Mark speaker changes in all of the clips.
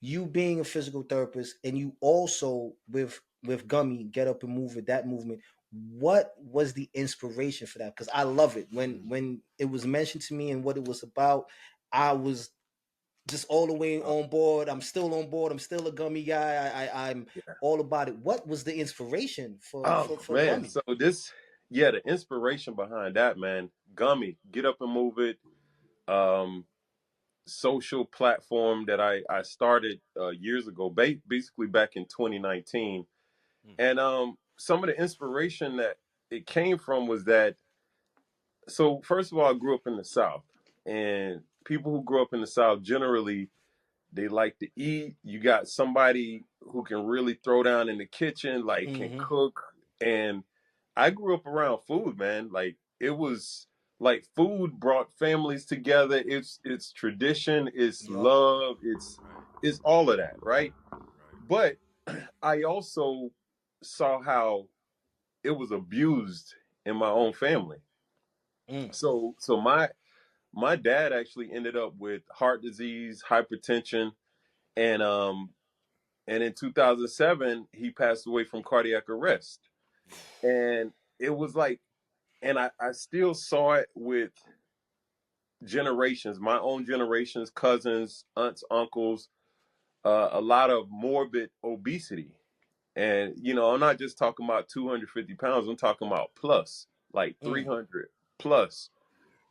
Speaker 1: you being a physical therapist, and you also with GUMi, Get Up and Move It, that movement. What was the inspiration for that? Because I love it. When it was mentioned to me and what it was about, I was just all the way
Speaker 2: Oh,
Speaker 1: on board. I'm still on board. I'm still a GUMi guy. I'm
Speaker 2: yeah.
Speaker 1: all about it. What was the inspiration for
Speaker 2: Oh man.
Speaker 1: GUMi?
Speaker 2: So this, yeah, the inspiration behind that, man. GUMi, Get Up and Move It. Um, Social platform that I started years ago, basically back in 2019. And some of the inspiration that it came from was that, so first of all, I grew up in the South, and people who grew up in the South generally, they like to eat. You got somebody who can really throw down in the kitchen, like can
Speaker 1: Mm-hmm.
Speaker 2: cook. And I grew up around food, man. Like it was like food brought families together. It's tradition, it's
Speaker 1: Yup.
Speaker 2: love,
Speaker 3: Right.
Speaker 2: it's all of that, right?
Speaker 3: Right.
Speaker 2: But I also saw how it was abused in my own family.
Speaker 1: Mm.
Speaker 2: So my dad actually ended up with heart disease, hypertension, and in 2007 he passed away from cardiac arrest. And it was like, and I still saw it with generations, my own generations, cousins, aunts, uncles, a lot of morbid obesity. And I'm not just talking about 250 pounds, I'm talking about plus, like
Speaker 1: Mm.
Speaker 2: 300 plus,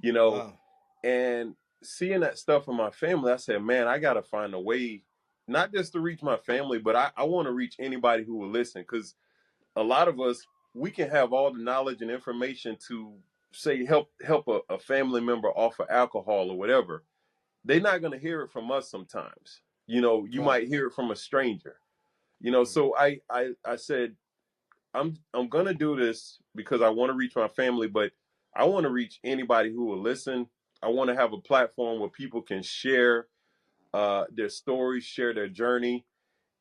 Speaker 2: you know.
Speaker 1: Wow.
Speaker 2: And seeing that stuff in my family, I said, man, I got to find a way, not just to reach my family, but I want to reach anybody who will listen. Because a lot of us, we can have all the knowledge and information to say help a family member off of alcohol or whatever. They're not going to hear it from us sometimes. You
Speaker 1: Right.
Speaker 2: might hear it from a stranger.
Speaker 3: Mm.
Speaker 2: So I said, I'm gonna do this because I want to reach my family, but I want to reach anybody who will listen. I want to have a platform where people can share their stories, share their journey,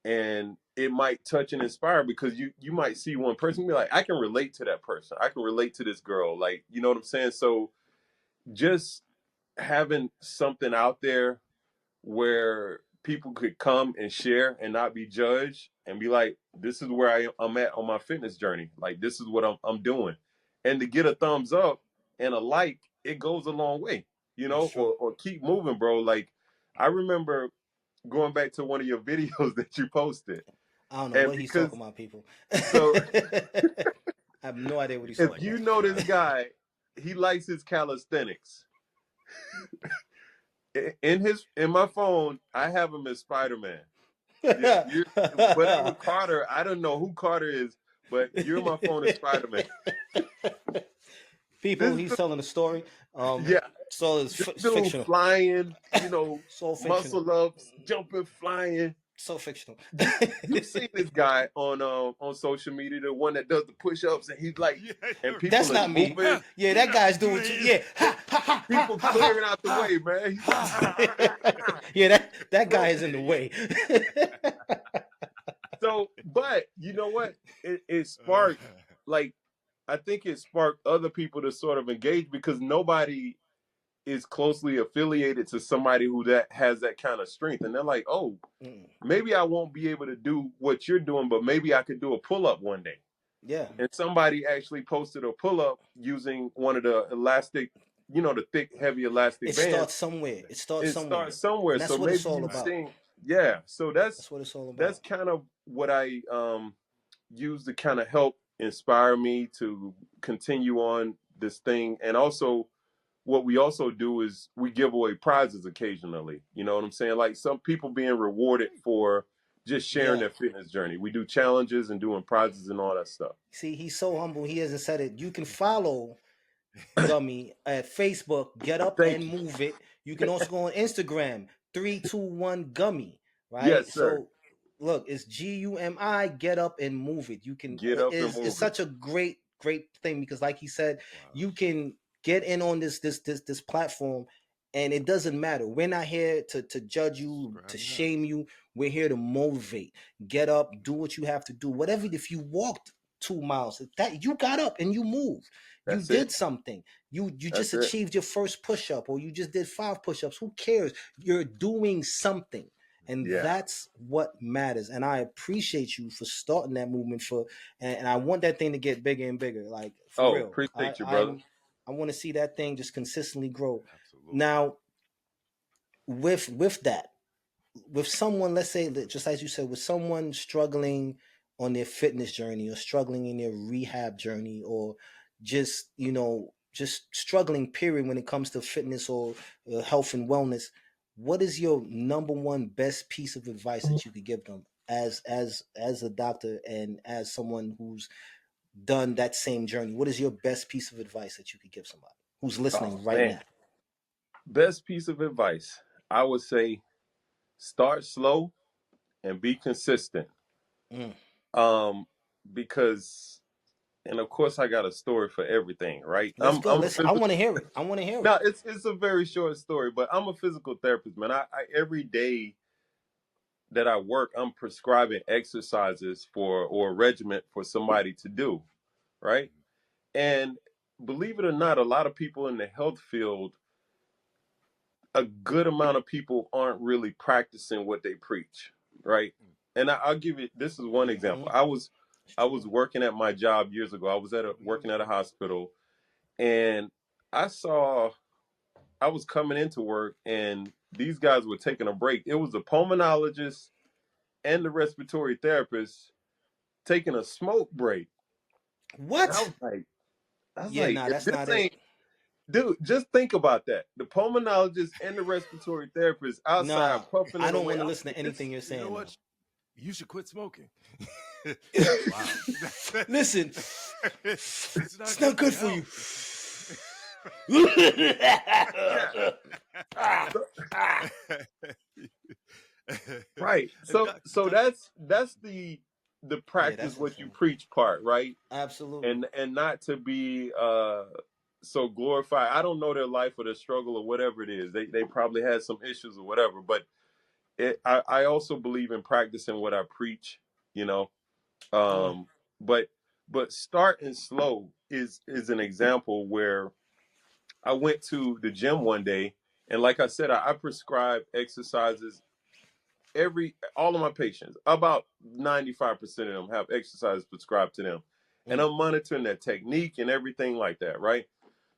Speaker 2: and it might touch and inspire, because you might see one person and be like, I can relate to that person. I can relate to this girl. Like, you know what I'm saying? So just having something out there where people could come and share and not be judged and be like, this is where I'm at on my fitness journey. Like, this is what I'm doing. And to get a thumbs up and a like, it goes a long way,
Speaker 1: That's true.
Speaker 2: or keep moving, bro. Like, I remember going back to one of your videos that you posted.
Speaker 1: I don't know
Speaker 2: And
Speaker 1: what he's talking
Speaker 2: because,
Speaker 1: about, people.
Speaker 2: so
Speaker 1: I have no idea what he's
Speaker 2: if
Speaker 1: talking
Speaker 2: you
Speaker 1: about.
Speaker 2: know this guy, he likes his calisthenics. In my phone, I have him as Spider-Man. Whatever Carter, I don't know who Carter is, but you're my phone is Spider-Man.
Speaker 1: People,
Speaker 2: This
Speaker 1: he's
Speaker 2: dude,
Speaker 1: telling a story.
Speaker 2: yeah,
Speaker 1: So
Speaker 2: this
Speaker 1: it's
Speaker 2: dude
Speaker 1: fictional.
Speaker 2: flying,
Speaker 1: So fictional.
Speaker 2: muscle ups, jumping, flying.
Speaker 1: So fictional.
Speaker 2: You seen this guy on social media, the one that does the push-ups, and he's like,
Speaker 3: Yeah,
Speaker 2: and
Speaker 3: you're
Speaker 2: people
Speaker 1: That's
Speaker 2: is
Speaker 1: not me.
Speaker 2: moving,
Speaker 1: Yeah, that
Speaker 3: yeah,
Speaker 1: guy's doing too.
Speaker 3: please.
Speaker 1: Yeah, ha ha ha ha
Speaker 2: people
Speaker 1: ha
Speaker 2: clearing out the
Speaker 1: ha.
Speaker 2: way, man. He's like,
Speaker 1: Yeah, that guy
Speaker 2: bro.
Speaker 1: is in the way.
Speaker 2: So, but you know what? It
Speaker 3: Uh,
Speaker 2: sparked, like, I think it sparked other people to sort of engage, because nobody is closely affiliated to somebody who that has that kind of strength, and they're like, oh,
Speaker 1: Mm,
Speaker 2: maybe I won't be able to do what you're doing, but maybe I could do a pull-up one day.
Speaker 1: yeah,
Speaker 2: And somebody actually posted a pull-up using one of the elastic, the thick, heavy elastic
Speaker 1: it
Speaker 2: bands.
Speaker 1: starts somewhere. It starts
Speaker 2: It
Speaker 1: somewhere,
Speaker 2: starts somewhere.
Speaker 1: and
Speaker 2: So
Speaker 1: that's what it's
Speaker 2: maybe
Speaker 1: all
Speaker 2: you've
Speaker 1: about.
Speaker 3: right.
Speaker 2: seen, yeah. So that's
Speaker 1: That's what it's all
Speaker 2: that's
Speaker 1: about.
Speaker 2: kind of what I use to kind of help inspire me to continue on this thing. And also, what we also do is we give away prizes occasionally. You know what I'm saying? Like, some people being rewarded for just sharing
Speaker 1: Yeah.
Speaker 2: their fitness journey. We do challenges and doing prizes and all that stuff.
Speaker 1: See, he's so humble. He hasn't said it. You can follow GUMi at Facebook, Get Up and
Speaker 2: Thank you.
Speaker 1: Move It. You can also go on Instagram, 321 GUMi, right?
Speaker 2: Yes, sir.
Speaker 1: So look, it's GUMi, Get Up and Move It. You can
Speaker 2: Get up and
Speaker 1: it's
Speaker 2: move it.
Speaker 1: such a great thing, because like he said,
Speaker 3: Wow.
Speaker 1: you can get in on this platform, and it doesn't matter. We're not here to judge you, to
Speaker 3: Subscribe now.
Speaker 1: shame you. We're here to motivate. Get up, do what you have to do. Whatever, if you walked 2 miles, that you got up and you moved, you
Speaker 2: That's it.
Speaker 1: did something. You just
Speaker 2: That's it.
Speaker 1: achieved your first push-up, or you just did 5 push-ups. Who cares? You're doing something. And
Speaker 2: Yeah.
Speaker 1: that's what matters. And I appreciate you for starting that movement and I want that thing to get bigger and bigger. Like for
Speaker 2: Oh,
Speaker 1: real.
Speaker 2: appreciate you, brother.
Speaker 1: I want to see that thing just consistently grow.
Speaker 3: Absolutely.
Speaker 1: Now, with that, with someone, let's say that just as you said, with someone struggling on their fitness journey or struggling in their rehab journey or just just struggling period when it comes to fitness or health and wellness, what is your number one best piece of advice that you could give them as a doctor and as someone who's done that same journey? What is your best piece of advice that you could give somebody who's
Speaker 2: Oh
Speaker 1: listening right
Speaker 2: man,
Speaker 1: now?
Speaker 2: best piece of advice, I would say, start slow and be consistent.
Speaker 1: Mm.
Speaker 2: Um, because, and of course, I got a story for everything, right?
Speaker 1: Let's go.
Speaker 2: I'm a
Speaker 1: I
Speaker 2: physical.
Speaker 1: want to hear it. I want to hear it.
Speaker 2: Now it's a very short story, but I'm a physical therapist, man. I every day that I work, I'm prescribing exercises for or a regimen for somebody to do, right? And believe it or not, a lot of people in the health field, a good amount of people aren't really practicing what they preach, right? And I'll give you, this is one
Speaker 1: Mm-hmm.
Speaker 2: example.
Speaker 1: It's
Speaker 2: I was
Speaker 1: true.
Speaker 2: working at my job years ago. I was working at a hospital, and I saw I was coming into work, and these guys were taking a break. It was the pulmonologist and the respiratory therapist taking a smoke break. And
Speaker 1: What?
Speaker 2: I was
Speaker 1: Yeah,
Speaker 2: like,
Speaker 1: nah,
Speaker 2: if
Speaker 1: that's
Speaker 2: this
Speaker 1: not it.
Speaker 2: ain't, dude, just think about that. The pulmonologist and the respiratory therapist outside
Speaker 1: Nah,
Speaker 2: puffing
Speaker 1: I
Speaker 2: it
Speaker 1: don't
Speaker 2: away.
Speaker 1: want to
Speaker 2: I was
Speaker 1: listen to
Speaker 2: like,
Speaker 1: anything you're
Speaker 3: You know
Speaker 1: saying
Speaker 3: what?
Speaker 1: though.
Speaker 3: You should quit smoking. Wow.
Speaker 1: Listen,
Speaker 3: It's not
Speaker 1: it's not
Speaker 3: good for
Speaker 1: good for
Speaker 3: your
Speaker 1: you.
Speaker 2: yeah.
Speaker 1: Ah,
Speaker 2: So,
Speaker 1: ah.
Speaker 2: right. So that's the
Speaker 1: Yeah,
Speaker 2: practice
Speaker 1: that's
Speaker 2: what you
Speaker 1: insane.
Speaker 2: preach part, right?
Speaker 1: Absolutely.
Speaker 2: And not to be so glorified. I don't know their life or their struggle or whatever it is. They probably had some issues or whatever, but I also believe in practicing what I preach, you know.
Speaker 1: Yeah.
Speaker 2: Um, but starting slow is an example where I went to the gym one day, and like I said, I prescribe exercises all of my patients. About 95% of them have exercises prescribed to them, and
Speaker 1: Mm.
Speaker 2: I'm monitoring their technique and everything like that, right?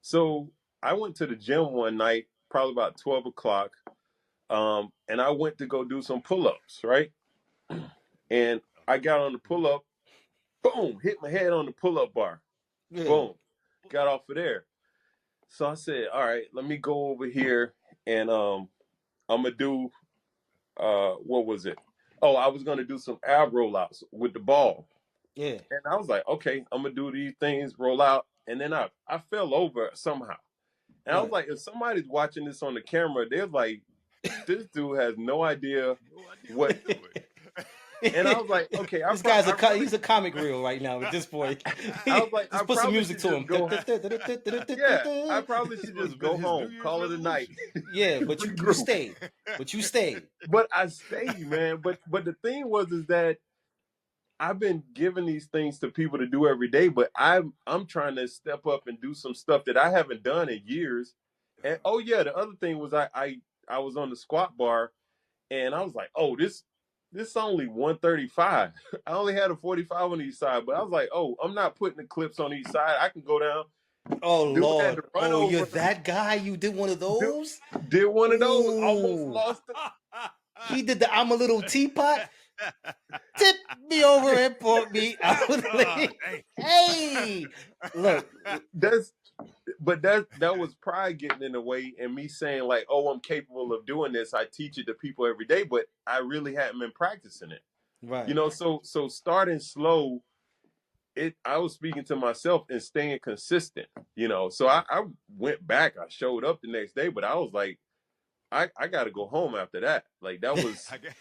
Speaker 2: So I went to the gym one night, probably about 12 o'clock, and I went to go do some pull-ups, right? And I got on the pull-up, boom, hit my head on the pull-up bar,
Speaker 1: Yeah.
Speaker 2: boom, got off of there. So I said, all right, let me go over here and I'm gonna do what was it? Oh, I was gonna do some ab rollouts with the ball.
Speaker 1: Yeah.
Speaker 2: And I was like, okay, I'm gonna do these things, roll out, and then I fell over somehow. And I was
Speaker 1: Right.
Speaker 2: like, if somebody's watching this on the camera, they're like, this dude has no idea
Speaker 3: No idea what
Speaker 2: what.
Speaker 3: he's doing.
Speaker 2: And I was like, okay,
Speaker 1: This guy's
Speaker 2: I really,
Speaker 1: he's a comic reel right now at this point.
Speaker 2: I was like, I
Speaker 1: Just put some
Speaker 2: probably
Speaker 1: music
Speaker 2: should
Speaker 1: to
Speaker 2: just
Speaker 1: him.
Speaker 2: go. Yeah, I probably
Speaker 3: This
Speaker 2: should
Speaker 3: must
Speaker 2: just
Speaker 3: have been
Speaker 2: go
Speaker 3: his New
Speaker 2: home,
Speaker 3: Year's
Speaker 2: call it a night,
Speaker 3: resolution.
Speaker 1: Yeah, but you
Speaker 2: regroup.
Speaker 1: stayed. But you stayed.
Speaker 2: But I stayed, man. But the thing was is that I've been giving these things to people to do every day, but I'm trying to step up and do some stuff that I haven't done in years. And oh yeah, the other thing was I was on the squat bar and I was like, oh, this is only 135. I only had a 45 on each side, but I was like, oh, I'm not putting the clips on each side. I can go down.
Speaker 1: Oh
Speaker 2: Dude had
Speaker 1: Lord.
Speaker 2: to run
Speaker 1: Oh, you're
Speaker 2: over.
Speaker 1: that guy? You did one of
Speaker 2: Dude
Speaker 1: those?
Speaker 2: did one of those. Almost
Speaker 1: Ooh.
Speaker 2: lost it.
Speaker 1: He did the I'm a little teapot. Tip me over and pour me out.
Speaker 3: Oh, dang.
Speaker 1: Hey, look.
Speaker 2: That's but that was pride getting in the way and me saying like, oh, I'm capable of doing this. I teach it to people every day, but I really hadn't been practicing it. You
Speaker 1: Right.
Speaker 2: know, so starting slow, I was speaking to myself and staying consistent, you know. So I went back, I showed up the next day, but I was like, I gotta go home after that. Like that was
Speaker 3: I get-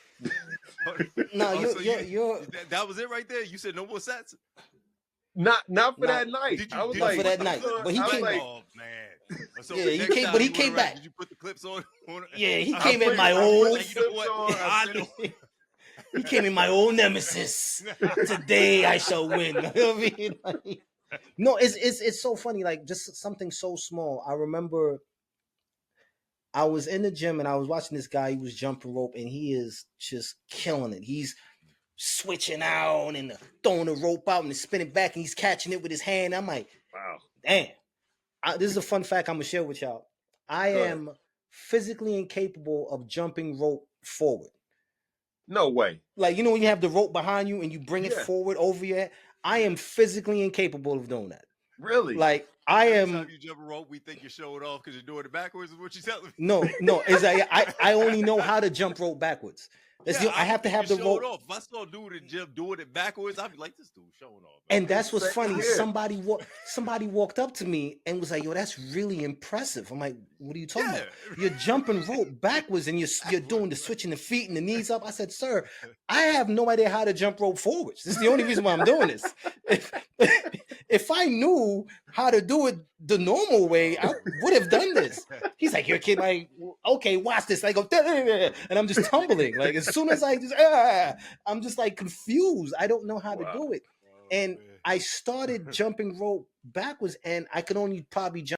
Speaker 1: No,
Speaker 3: oh, so
Speaker 1: you're
Speaker 3: that was it right there. You said no more sets.
Speaker 2: not for
Speaker 1: not
Speaker 2: that night.
Speaker 3: Did you
Speaker 2: I was
Speaker 3: did
Speaker 1: not
Speaker 3: you
Speaker 1: for
Speaker 2: like,
Speaker 3: put
Speaker 1: that
Speaker 3: the
Speaker 1: night.
Speaker 3: clip?
Speaker 1: But he
Speaker 2: I was
Speaker 1: came.
Speaker 2: like,
Speaker 3: Oh man. So
Speaker 1: Yeah, he
Speaker 3: next
Speaker 1: came. But
Speaker 3: time
Speaker 1: he
Speaker 3: you went
Speaker 1: came
Speaker 3: around,
Speaker 1: back.
Speaker 3: did you put the clips on?
Speaker 1: Yeah, he
Speaker 2: I
Speaker 1: came at
Speaker 2: put
Speaker 1: my
Speaker 2: I put
Speaker 1: old.
Speaker 2: the
Speaker 3: Like, you know
Speaker 2: clips
Speaker 3: what?
Speaker 2: on.
Speaker 3: I know.
Speaker 1: He came in my old nemesis. Today I shall win. You know what I mean? Like, no, it's so funny. Like just something so small. I remember I was in the gym and I was watching this guy. He was jumping rope and he is just killing it. He's switching out and throwing the rope out and spinning back and he's catching it with his hand. I'm like,
Speaker 2: Wow.
Speaker 1: damn. This is a fun fact I'm gonna share with y'all. I
Speaker 2: Go ahead.
Speaker 1: am physically incapable of jumping rope forward.
Speaker 2: No way.
Speaker 1: Like, you know, when you have the rope behind you and you bring it
Speaker 2: Yeah.
Speaker 1: forward over your head, I am physically incapable of doing that.
Speaker 2: Really?
Speaker 1: Like, I
Speaker 3: Every
Speaker 1: am.
Speaker 3: time you jump a rope, we think you're showing off because you're doing it backwards. Is what you're telling me?
Speaker 1: No. Is I only know how to jump rope backwards. I have to have the rope.
Speaker 3: Off. If I saw a dude in the gym doing it backwards, I'd be like, this dude showing off.
Speaker 1: Man. And that's what's funny.
Speaker 2: Here.
Speaker 1: Somebody walked up to me and was like, "Yo, that's really impressive." I'm like, "What are you talking about? You're jumping rope backwards and you're doing the switching the feet and the knees up." I said, "Sir, I have no idea how to jump rope forwards. This is the only reason why I'm doing this. If I knew how to do it the normal way, I would have done this." He's like, "You're a kid." Like, okay, watch this. I go, and I'm just tumbling. Like, as soon as I'm just like confused. I don't know how to do it. And I started jumping rope backwards, and I could only probably jump